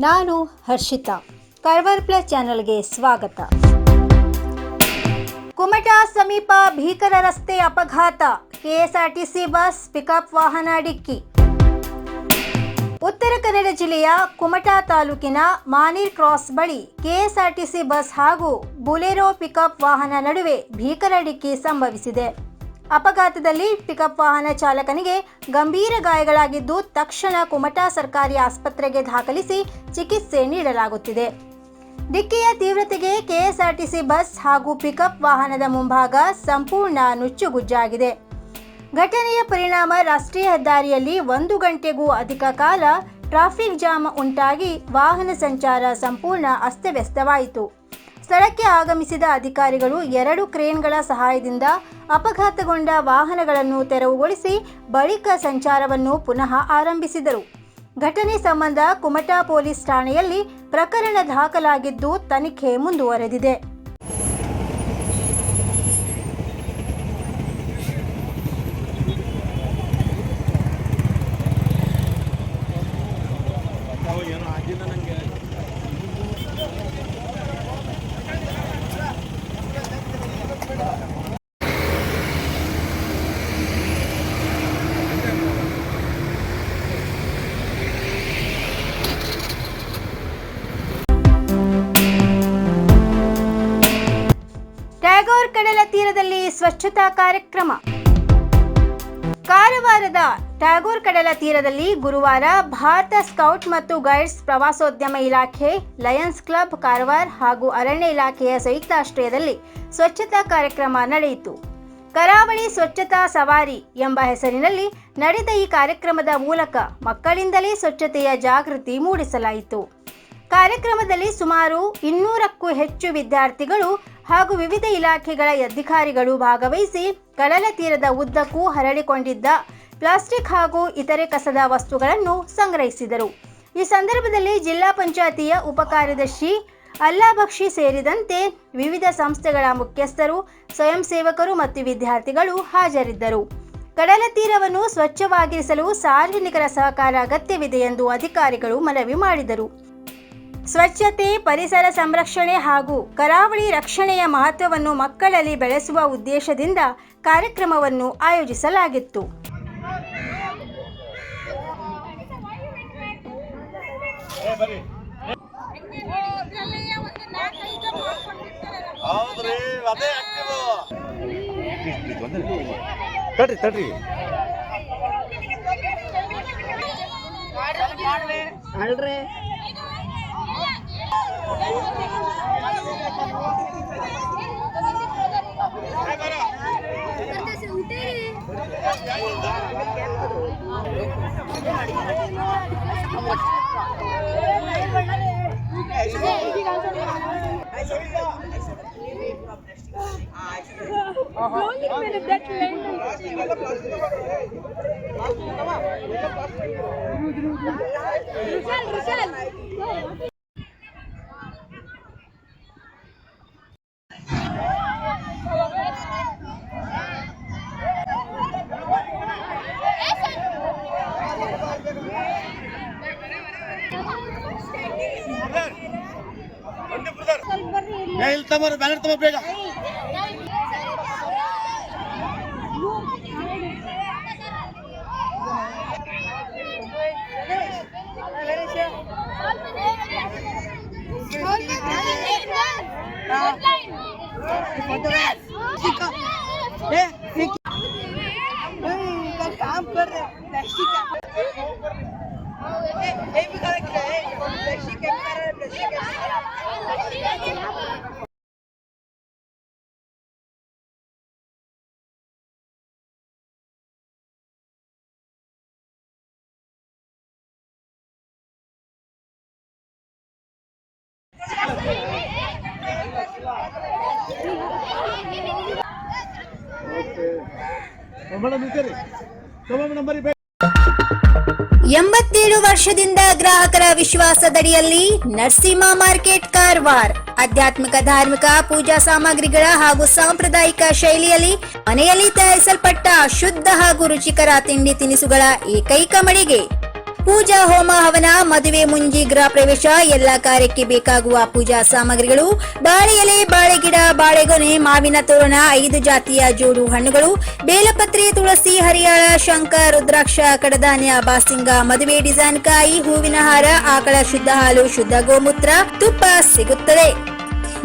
ನಾನು ಹರ್ಷಿತಾ. ಕಾರ್ವಾರ್ ಪ್ಲಸ್ ಚಾನೆಲ್ಗೆ ಸ್ವಾಗತ. ಕುಮಟಾ ಸಮೀಪ ಭೀಕರ ರಸ್ತೆ ಅಪಘಾತ, ಕೆಎಸ್ಆರ್ಟಿಸಿ ಬಸ್ ಪಿಕಪ್ ವಾಹನ ಡಿಕ್ಕಿ. ಉತ್ತರ ಕನ್ನಡ ಜಿಲ್ಲೆಯ ಕುಮಟಾ ತಾಲೂಕಿನ ಮಾನೀರ್ ಕ್ರಾಸ್ ಬಳಿ ಕೆಎಸ್ಆರ್ಟಿಸಿ ಬಸ್ ಹಾಗೂ ಬುಲೆರೋ ಪಿಕಪ್ ವಾಹನ ನಡುವೆ ಭೀಕರ ಡಿಕ್ಕಿ ಸಂಭವಿಸಿದೆ. ಅಪಘಾತದಲ್ಲಿ ಪಿಕಪ್ ವಾಹನ ಚಾಲಕನಿಗೆ ಗಂಭೀರ ಗಾಯಗಳಾಗಿದ್ದು, ತಕ್ಷಣ ಕುಮಟಾ ಸರ್ಕಾರಿ ಆಸ್ಪತ್ರೆಗೆ ದಾಖಲಿಸಿ ಚಿಕಿತ್ಸೆ ನೀಡಲಾಗುತ್ತಿದೆ. ಡಿಕ್ಕಿಯ ತೀವ್ರತೆಗೆ ಕೆಎಸ್ಆರ್ಟಿಸಿ ಬಸ್ ಹಾಗೂ ಪಿಕಪ್ ವಾಹನದ ಮುಂಭಾಗ ಸಂಪೂರ್ಣ ನುಚ್ಚುಗುಜ್ಜಾಗಿದೆ. ಘಟನೆಯ ಪರಿಣಾಮ ರಾಷ್ಟ್ರೀಯ ಹೆದ್ದಾರಿಯಲ್ಲಿ 1 ಗಂಟೆಗೂ ಅಧಿಕ ಕಾಲ ಟ್ರಾಫಿಕ್ ಜಾಮ್ ಉಂಟಾಗಿ ವಾಹನ ಸಂಚಾರ ಸಂಪೂರ್ಣ ಅಸ್ತವ್ಯಸ್ತವಾಯಿತು. ಸ್ಥಳಕ್ಕೆ ಆಗಮಿಸಿದ ಅಧಿಕಾರಿಗಳು 2 ಕ್ರೇನ್ಗಳ ಸಹಾಯದಿಂದ ಅಪಘಾತಗೊಂಡ ವಾಹನಗಳನ್ನು ತೆರವುಗೊಳಿಸಿ ಬಳಿಕ ಸಂಚಾರವನ್ನು ಪುನಃ ಆರಂಭಿಸಿದರು. ಘಟನೆ ಸಂಬಂಧ ಕುಮಟಾ ಪೊಲೀಸ್ ಠಾಣೆಯಲ್ಲಿ ಪ್ರಕರಣ ದಾಖಲಾಗಿದ್ದು ತನಿಖೆ ಮುಂದುವರೆದಿದೆ. ಟ್ಯಾಗೋರ್ ಕಡಲ ತೀರದಲ್ಲಿ ಸ್ವಚ್ಛತಾ ಕಾರ್ಯಕ್ರಮ. ಕಾರವಾರದ ಟ್ಯಾಗೋರ್ ಕಡಲ ತೀರದಲ್ಲಿ ಗುರುವಾರ ಭಾರತ ಸ್ಕೌಟ್ ಮತ್ತು ಗೈಡ್ಸ್, ಪ್ರವಾಸೋದ್ಯಮ ಇಲಾಖೆ, ಲಯನ್ಸ್ ಕ್ಲಬ್ ಕಾರವಾರ ಹಾಗೂ ಅರಣ್ಯ ಇಲಾಖೆಯ ಸಂಯುಕ್ತಾಶ್ರಯದಲ್ಲಿ ಸ್ವಚ್ಛತಾ ಕಾರ್ಯಕ್ರಮ ನಡೆಯಿತು. ಕರಾವಳಿ ಸ್ವಚ್ಛತಾ ಸವಾರಿ ಎಂಬ ಹೆಸರಿನಲ್ಲಿ ನಡೆದ ಈ ಕಾರ್ಯಕ್ರಮದ ಮೂಲಕ ಮಕ್ಕಳಿಂದಲೇ ಸ್ವಚ್ಛತೆಯ ಜಾಗೃತಿ ಮೂಡಿಸಲಾಯಿತು. ಕಾರ್ಯಕ್ರಮದಲ್ಲಿ ಸುಮಾರು 200ಕ್ಕೂ ಹೆಚ್ಚು ವಿದ್ಯಾರ್ಥಿಗಳು ಹಾಗೂ ವಿವಿಧ ಇಲಾಖೆಗಳ ಅಧಿಕಾರಿಗಳು ಭಾಗವಹಿಸಿ ಕಡಲ ತೀರದ ಉದ್ದಕ್ಕೂ ಹರಡಿಕೊಂಡಿದ್ದ ಪ್ಲಾಸ್ಟಿಕ್ ಹಾಗೂ ಇತರೆ ಕಸದ ವಸ್ತುಗಳನ್ನು ಸಂಗ್ರಹಿಸಿದರು. ಈ ಸಂದರ್ಭದಲ್ಲಿ ಜಿಲ್ಲಾ ಪಂಚಾಯತಿಯ ಉಪಕಾರ್ಯದರ್ಶಿ ಅಲ್ಲಾಬಕ್ಷಿ ಸೇರಿದಂತೆ ವಿವಿಧ ಸಂಸ್ಥೆಗಳ ಮುಖ್ಯಸ್ಥರು, ಸ್ವಯಂ ಸೇವಕರು ಮತ್ತು ವಿದ್ಯಾರ್ಥಿಗಳು ಹಾಜರಿದ್ದರು. ಕಡಲ ತೀರವನ್ನು ಸ್ವಚ್ಛವಾಗಿರಿಸಲು ಸಾರ್ವಜನಿಕರ ಸಹಕಾರ ಅಗತ್ಯವಿದೆ ಎಂದು ಅಧಿಕಾರಿಗಳು ಮನವಿ ಮಾಡಿದರು. ಸ್ವಚ್ಛತೆ, ಪರಿಸರ ಸಂರಕ್ಷಣೆ ಹಾಗೂ ಕರಾವಳಿ ರಕ್ಷಣೆಯ ಮಹತ್ವವನ್ನು ಮಕ್ಕಳಲ್ಲಿ ಬೆಳೆಸುವ ಉದ್ದೇಶದಿಂದ ಕಾರ್ಯಕ್ರಮವನ್ನು ಆಯೋಜಿಸಲಾಗಿತ್ತು. ಬೇಗ काम कर रहे प्लास्टिक ನಂಬರ್ 87 ವರ್ಷದಿಂದ ಗ್ರಾಹಕರ ವಿಶ್ವಾಸದಡಿಯಲ್ಲಿ ನರಸಿಂಹ ಮಾರ್ಕೆಟ್ ಕಾರವಾರ ಆಧ್ಯಾತ್ಮಿಕ ಧಾರ್ಮಿಕ ಪೂಜಾ ಸಾಮಗ್ರಿಗಳ ಹಾಗೂ ಸಾಂಪ್ರದಾಯಿಕ ಶೈಲಿಯಲ್ಲಿ ಮನೆಯಲ್ಲಿ ತಯಾರಿಸಲ್ಪಟ್ಟ ಶುದ್ಧ ಹಾಗೂ ರುಚಿಕರ ತಿಂಡಿ ತಿನಿಸುಗಳ ಏಕೈಕ ಮಳಿಗೆ. ಪೂಜಾ ಹೋಮ ಹವನ, ಮದುವೆ, ಮುಂಜಿ, ಗೃಹ ಪ್ರವೇಶ ಎಲ್ಲ ಕಾರ್ಯಕ್ಕೆ ಬೇಕಾಗುವ ಪೂಜಾ ಸಾಮಗ್ರಿಗಳು, ಬಾಳೆ ಎಲೆ, ಬಾಳೆಗಿಡ, ಬಾಳೆಗೊನೆ, ಮಾವಿನ ತೋರಣ, 5 ಜಾತಿಯ ಜೋಡು ಹಣ್ಣುಗಳು, ಬೇಲಪತ್ರೆ, ತುಳಸಿ, ಹರಿಯಾಳ, ಶಂಖ, ರುದ್ರಾಕ್ಷ, ಕಡಧಾನ್ಯ, ಬಾಸಿಂಗ, ಮದುವೆ ಡಿಸೈನ್ ಕಾಯಿ, ಹೂವಿನ ಹಾರ, ಆಕಳ ಶುದ್ಧ ಹಾಲು, ಶುದ್ಧ ಗೋಮೂತ್ರ, ತುಪ್ಪ ಸಿಗುತ್ತದೆ.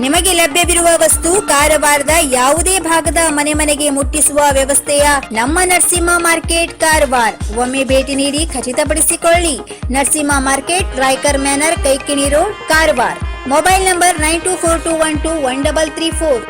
ನಿಮಗೆ ಲಭ್ಯವಿರುವ ವಸ್ತು ಕಾರವಾರದ ಯಾವುದೇ ಭಾಗದ ಮನೆಗೆ ಮುಟ್ಟಿಸುವ ವ್ಯವಸ್ಥೆಯ ನಮ್ಮ ನರಸಿಂಹ ಮಾರ್ಕೆಟ್ ಕಾರವಾರ. ಒಮ್ಮೆ ಭೇಟಿ ನೀಡಿ ಖಚಿತಪಡಿಸಿಕೊಳ್ಳಿ. Narasimha market, Raikar manner, Kaikini road, Karwar. Mobile number 9242121334.